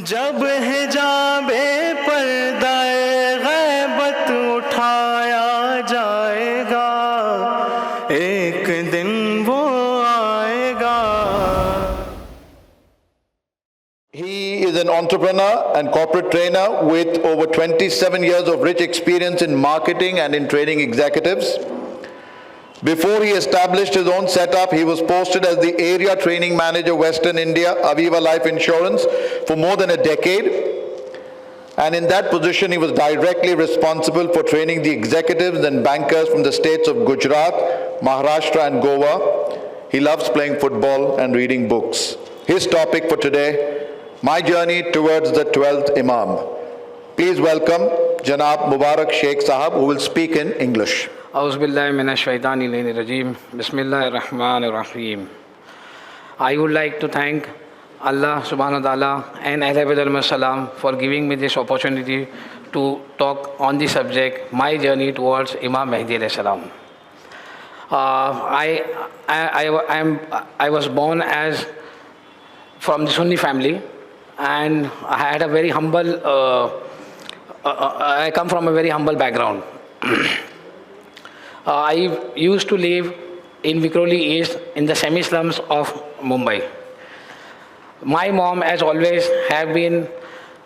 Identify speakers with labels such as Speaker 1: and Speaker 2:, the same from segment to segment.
Speaker 1: जब हिजाबे पर्दाए गैबत उठाया जाएगा, एक दिन वो आएगा.
Speaker 2: He is an entrepreneur and corporate trainer with over 27 years of rich experience in marketing and in training executives. Before he established his own setup, he was posted as the area training manager, Western India, Aviva Life Insurance, for more than a decade. And in that position, he was directly responsible for training the executives and bankers from the states of Gujarat, Maharashtra and Goa. He loves playing football and reading books. His topic for today, my journey towards the 12th Imam. Please welcome Janab Mubarak Sheikh Sahab, who will speak in English.
Speaker 3: Auzubillahi minash shaitanir rajim. Bismillahir rahmanir rahim. I would like to thank Allah subhanahu wa ta'ala and Alayhi salam for giving me this opportunity to talk on the subject, my journey towards Imam Mahdi alayhi salam. I was born as from the Sunni family, and I had a very humble, I come from a very humble background. I used to live in Vikhroli East in the semi-slums of Mumbai. My mom has always have been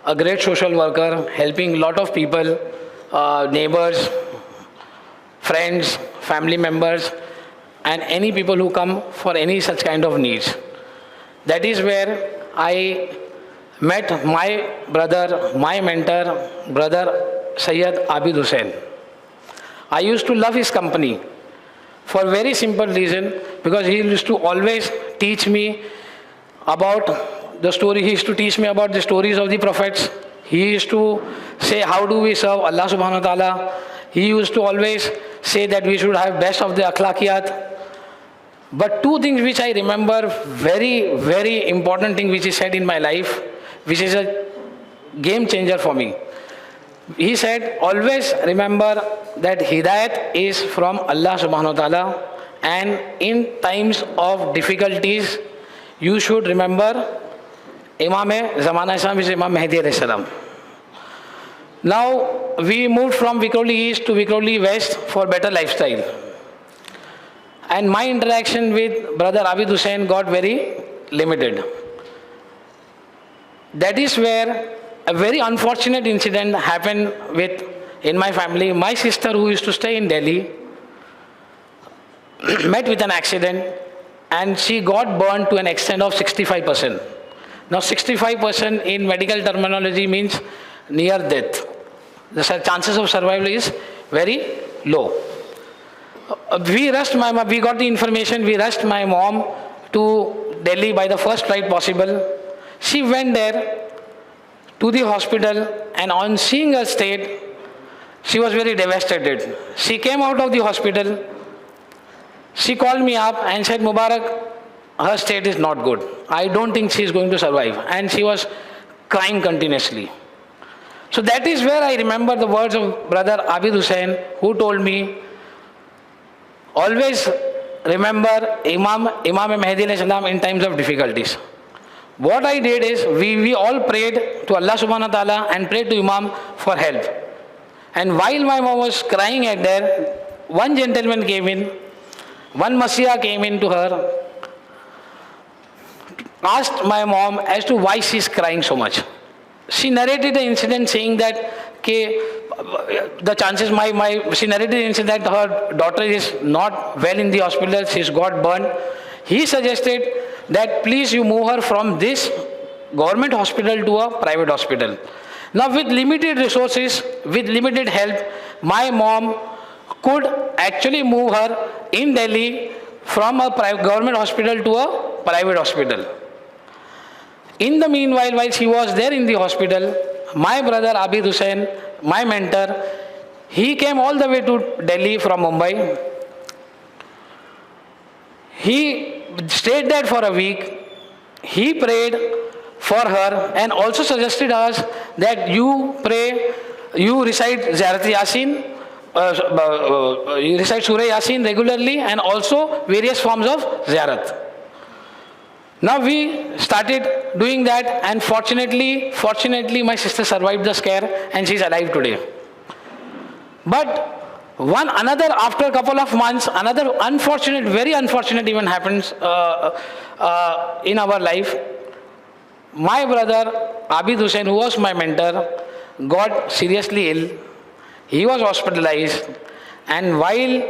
Speaker 3: a great social worker, helping a lot of people, neighbors, friends, family members, and any people who come for any such kind of needs. That is where I met my brother, my mentor, brother Sayyid Abid Hussain. I used to love his company for a very simple reason, because he used to always teach me about the story. He used to teach me about the stories of the prophets. He used to say, how do we serve Allah subhanahu wa ta'ala. He used to always say that we should have best of the akhlaqiyat. But two things which I remember, very, very important thing which he said in my life, which is a game changer for me. He said, always remember that Hidayat is from Allah subhanahu wa ta'ala, and in times of difficulties, you should remember Imam Zamana Islam, which is Imam Mahdi alayhi salam. Now, we moved from Vikhroli East to Vikhroli West for better lifestyle. And my interaction with brother Abid Hussain got very limited. That is where a very unfortunate incident happened in my family. My sister, who used to stay in Delhi, met with an accident, and she got burned to an extent of 65%. Now 65% in medical terminology means near death. The chances of survival is very low. We got the information, we rushed my mom to Delhi by the first flight possible. She went there to the hospital, and on seeing her state, she was very devastated. She came out of the hospital, she called me up and said, Mubarak, her state is not good. I don't think she is going to survive. And she was crying continuously. So that is where I remember the words of brother Abid Hussain, who told me, always remember Imam Mahdi alayhi salam in times of difficulties. What I did is, we all prayed to Allah subhanahu wa ta'ala and prayed to Imam for help. And while my mom was crying at there, one gentleman came in, one Masiha came in to her, asked my mom as to why she is crying so much. She narrated the incident saying that, the chances, she narrated the incident that her daughter is not well in the hospital, she's got burned. He suggested that please you move her from this government hospital to a private hospital. Now with limited resources, with limited help, my mom could actually move her in Delhi from a government hospital to a private hospital. In the meanwhile, while she was there in the hospital, my brother Abid Hussain, my mentor, he came all the way to Delhi from Mumbai. He stayed there for a week. He prayed for her and also suggested us that you recite Ziyarat Yasin, you recite Surah Yasin regularly, and also various forms of Ziyarat. Now we started doing that, and fortunately, my sister survived the scare and she's alive today. But after a couple of months, another very unfortunate event happens in our life. My brother Abid Hussain, who was my mentor, got seriously ill. He was hospitalized, and while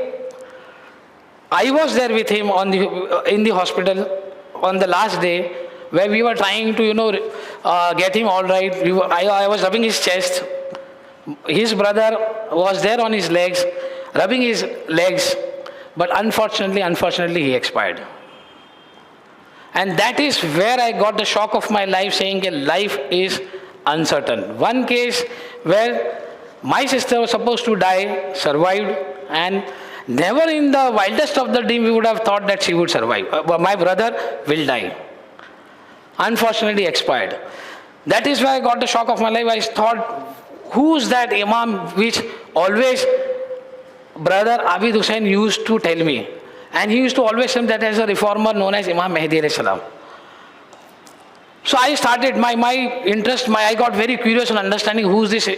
Speaker 3: I was there with him in the hospital on the last day, where we were trying to get him all right. I was rubbing his chest. His brother was there on his legs, rubbing his legs, but unfortunately he expired. And that is where I got the shock of my life, saying that life is uncertain. One case where my sister was supposed to die, survived, and never in the wildest of the dream we would have thought that she would survive. My brother will die. Unfortunately expired. That is why I got the shock of my life. I thought, who's that Imam which always brother Abid Hussain used to tell me? And he used to always say that as a reformer known as Imam Mahdi alayhi salam. So I started my interest, I got very curious in understanding who's this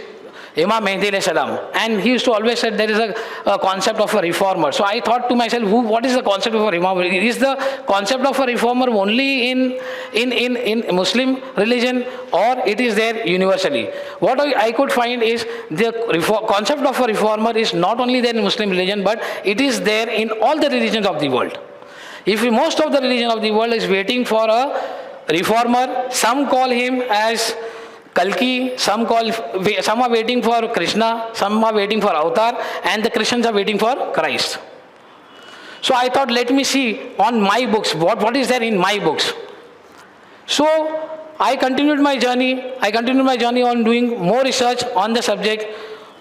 Speaker 3: Imam Mahdi alayhi salam. And he used to always say there is a concept of a reformer. So I thought to myself, what is the concept of a reformer? Is the concept of a reformer only in Muslim religion, or it is there universally? What I could find is the concept of a reformer is not only there in Muslim religion, but it is there in all the religions of the world. If most of the religion of the world is waiting for a reformer, some call him as Kalki, some are waiting for Krishna, some are waiting for Avatar, and the Christians are waiting for Christ. So I thought, let me see on my books, what is there in my books. So I continued my journey on doing more research on the subject,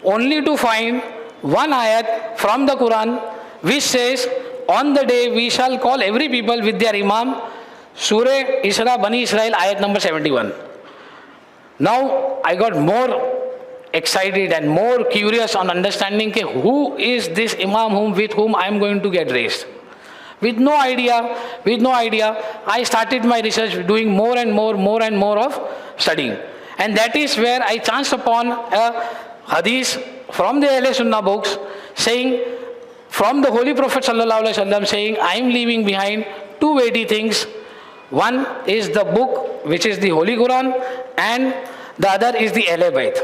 Speaker 3: only to find one ayat from the Quran which says, on the day we shall call every people with their Imam. Surah Isra, Bani Israel, ayat number 71. Now I got more excited and more curious on understanding who is this Imam with whom I am going to get raised. With no idea, I started my research, doing more and more of studying. And that is where I chanced upon a hadith from the Ahle Sunnah books saying, from the Holy Prophet Sallallahu Alaihi Wasallam saying, I am leaving behind two weighty things. One is the book, which is the Holy Quran, and the other is the Ahle Bayt.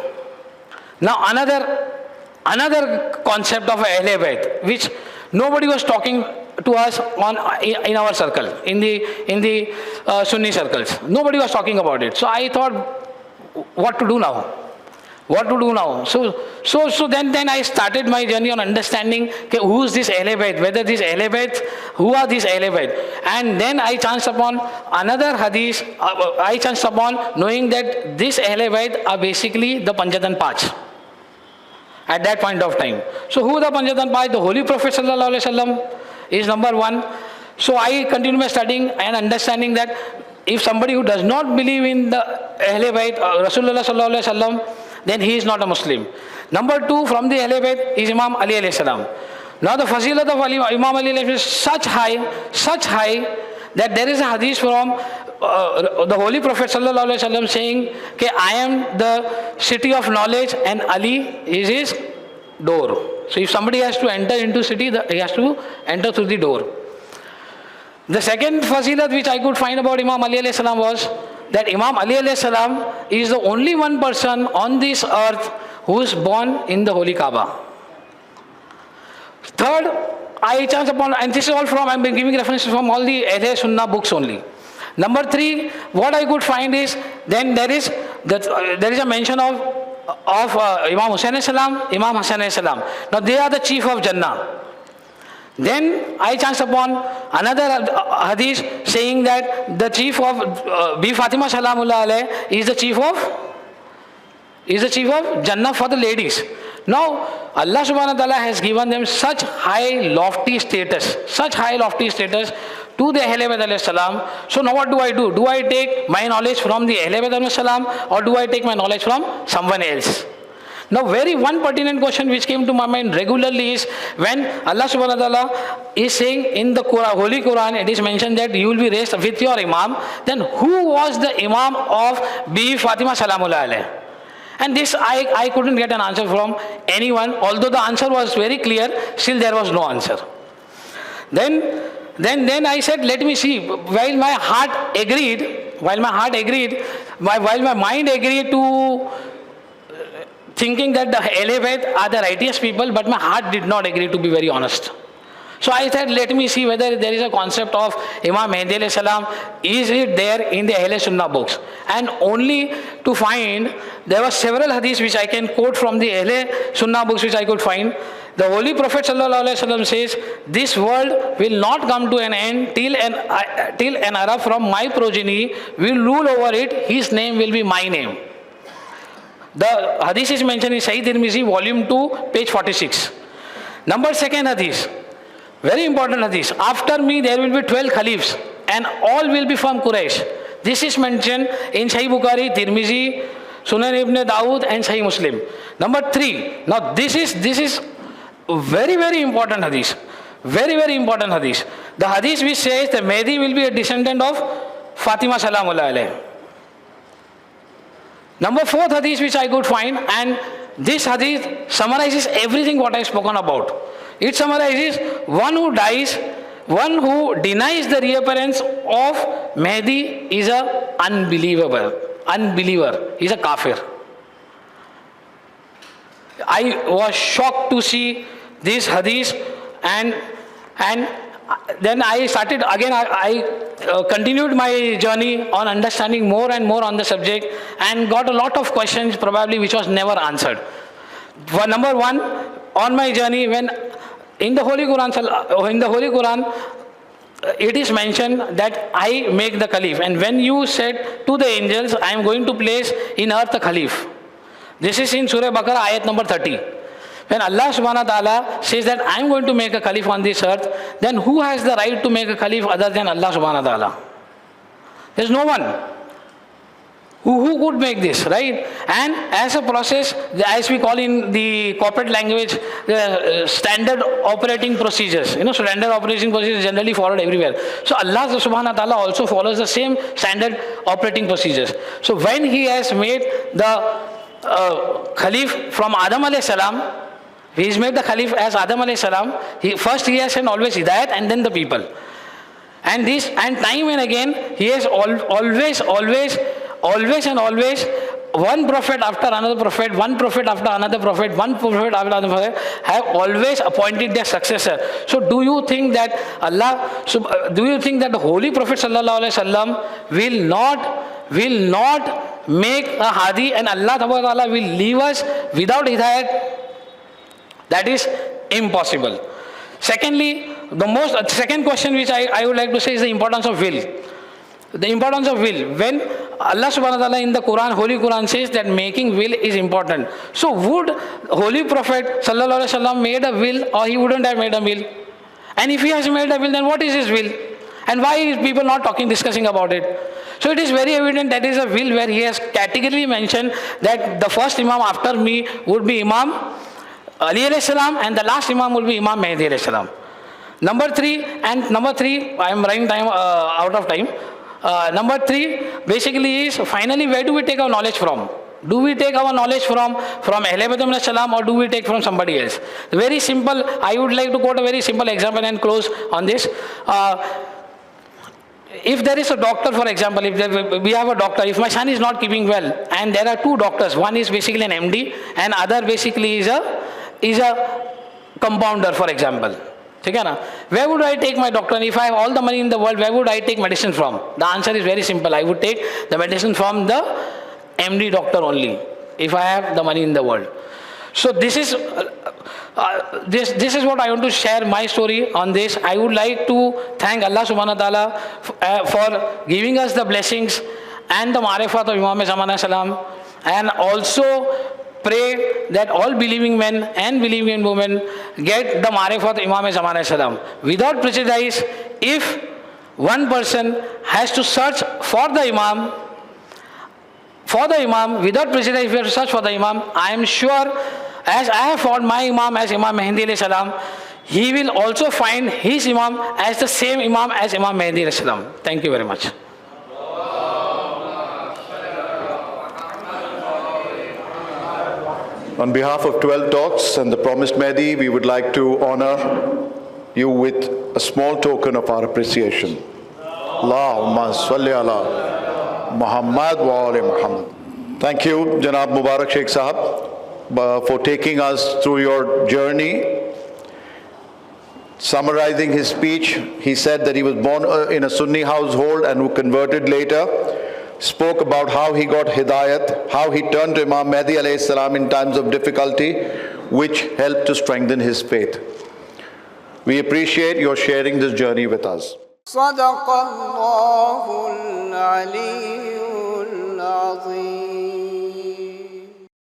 Speaker 3: Now another concept of Ahle Bayt, which nobody was talking to us in our circle, in the Sunni circles. Nobody was talking about it. So I thought, what to do now? So then I started my journey on understanding who is this Ahle Bayt, whether this Ahle Bayt, who are these Ahle Bayt. And then I chanced upon another hadith, I chanced upon knowing that this Ahle Bayt are basically the Panjatan Panch at that point of time. So who are the Panjatan Panch? The Holy Prophet Sallallahu Alaihi Wasallam is number one. So I continued my studying and understanding that if somebody who does not believe in the Ahle Bayt, Rasulullah Sallallahu Alaihi Wasallam, then he is not a Muslim. Number two, from the Ahle Bayt is Imam Ali alayhi salam. Now the fazilat of Imam Ali alayhi salam is such high that there is a hadith from the Holy Prophet Sallallahu Alaihi Wasallam saying, I am the city of knowledge and Ali is his door. So if somebody has to enter into city, he has to enter through the door. The second fazilat which I could find about Imam Ali alayhi salam was that Imam Ali alayhi salam is the only one person on this earth who is born in the Holy Kaaba. Third, I chanced upon, and this is all from, I'm giving references from all the Ahle Sunnah books only. Number three, what I could find is, then there is a mention of Imam Hussain alayhi salam, Imam Hassan alayhi salam. Now they are the chief of Jannah. Then I chanced upon another hadith saying that the chief of Bi Fatima Salamullah alayh is the chief of Jannah for the ladies. Now Allah subhanahu wa ta'ala has given them such high lofty status to the Ahle Bayt alayhi salam. So now what do? Do I take my knowledge from the Ahle Bayt alayhi salam, or do I take my knowledge from someone else? Now, very one pertinent question which came to my mind regularly is when Allah subhanahu wa ta'ala is saying in the Quran, Holy Quran, it is mentioned that you will be raised with your Imam, then who was the Imam of Bibi Fatima Salamullah alayha? And this I couldn't get an answer from anyone, although the answer was very clear, still there was no answer. Then I said, let me see, while my mind agreed to thinking that the Ahle Bayt are the righteous people, but my heart did not agree, to be very honest. So I said, let me see whether there is a concept of Imam Mahdi alayhi salam, is it there in the Ahle Sunnah books? And only to find, there were several hadiths which I can quote from the Ahle Sunnah books which I could find. The Holy Prophet sallallahu alaihi wasallam says, this world will not come to an end till an Arab from my progeny will rule over it, his name will be my name. The hadith is mentioned in Sahih Tirmizi, volume 2, page 46. Number second hadith, very important hadith. After me there will be 12 caliphs and all will be from Quraysh. This is mentioned in Sahih Bukhari, Tirmizi, Sunan Ibn Dawud and Sahih Muslim. Number 3, now this is very, very important hadith. Very, very important hadith. The hadith which says that Mahdi will be a descendant of Fatima Salamullah alayha. Number 4th hadith which I could find, and this hadith summarizes everything what I have spoken about. It summarizes one who denies the reappearance of Mahdi is a unbeliever. He is a kafir. I was shocked to see this hadith, and then I started again, I continued my journey on understanding more and more on the subject and got a lot of questions probably which was never answered. For number 1, on my journey, when in the Holy Quran, it is mentioned that I make the Caliph, and when you said to the angels, I am going to place in earth a Caliph. This is in Surah Baqarah, ayat number 30. When Allah subhanahu wa ta'ala says that I am going to make a Caliph on this earth, then who has the right to make a Caliph other than Allah subhanahu wa ta'ala? There is no one. Who could make this, right? And as a process, as we call in the corporate language, the standard operating procedures. Standard operating procedures generally followed everywhere. So Allah subhanahu wa ta'ala also follows the same standard operating procedures. So when He has made the Khalif from Adam alayhi salam, He is made the Khalif as Adam alayhi salam. First He has sent always Hidayat and then the people. And time and again, He has always one prophet after another prophet, one prophet after another prophet, one prophet after another prophet have always appointed their successor. So do you think that the Holy Prophet sallallahu alaihi wasallam will not make a hadi, and Allah ta'ala will leave us without hidayat? That is impossible. Secondly, second question which I would like to say is the importance of will. The importance of will. When Allah subhanahu wa ta'ala in the Quran, Holy Quran says that making will is important. So would Holy Prophet sallallahu alaihi wasallam made a will, or he wouldn't have made a will? And if he has made a will, then what is his will? And why is people not discussing about it? So it is very evident that is a will where he has categorically mentioned that the first Imam after me would be Imam Ali alayhi salam, and the last Imam will be Imam Mahdi alayhi salam. Number three, I am running out of time. Number 3 basically is, finally, where do we take our knowledge from? Do we take our knowledge from Ahle Bayt alayhi salam, or do we take from somebody else? Very simple. I would like to quote a very simple example and close on this. If there is a doctor, for example, we have a doctor, if my son is not keeping well, and there are 2 doctors, one is basically an MD and other basically is a compounder, for example. Where would I take my doctor? And if I have all the money in the world, where would I take medicine from? The answer is very simple. I would take the medicine from the MD doctor only, if I have the money in the world. So this is what I want to share my story on this. I would like to thank Allah subhanahu wa ta'ala for giving us the blessings and the marifat of Imam Zamana salam, and also pray that all believing men and believing women get the marifat of Imam Zamana salam. Without prejudice, if one person has to search for the Imam, for the Imam, without prejudice, if you search for the Imam, I am sure, as I have found my Imam as Imam Mehdi alayhi salam, he will also find his Imam as the same Imam as Imam Mehdi alayhi salam. Thank you very much.
Speaker 2: On behalf of 12 Talks and the Promised Mehdi, we would like to honor you with a small token of our appreciation. Allahumma salli ala Muhammad wa ali Muhammad. Thank you, Janab Mubarak Sheikh Sahab, for taking us through your journey. Summarizing his speech, he said that he was born in a Sunni household and who converted later. Spoke about how he got hidayat, how he turned to Imam Mehdi alayhi salam in times of difficulty, which helped to strengthen his faith. We appreciate your sharing this journey with us.
Speaker 4: صدق الله العلي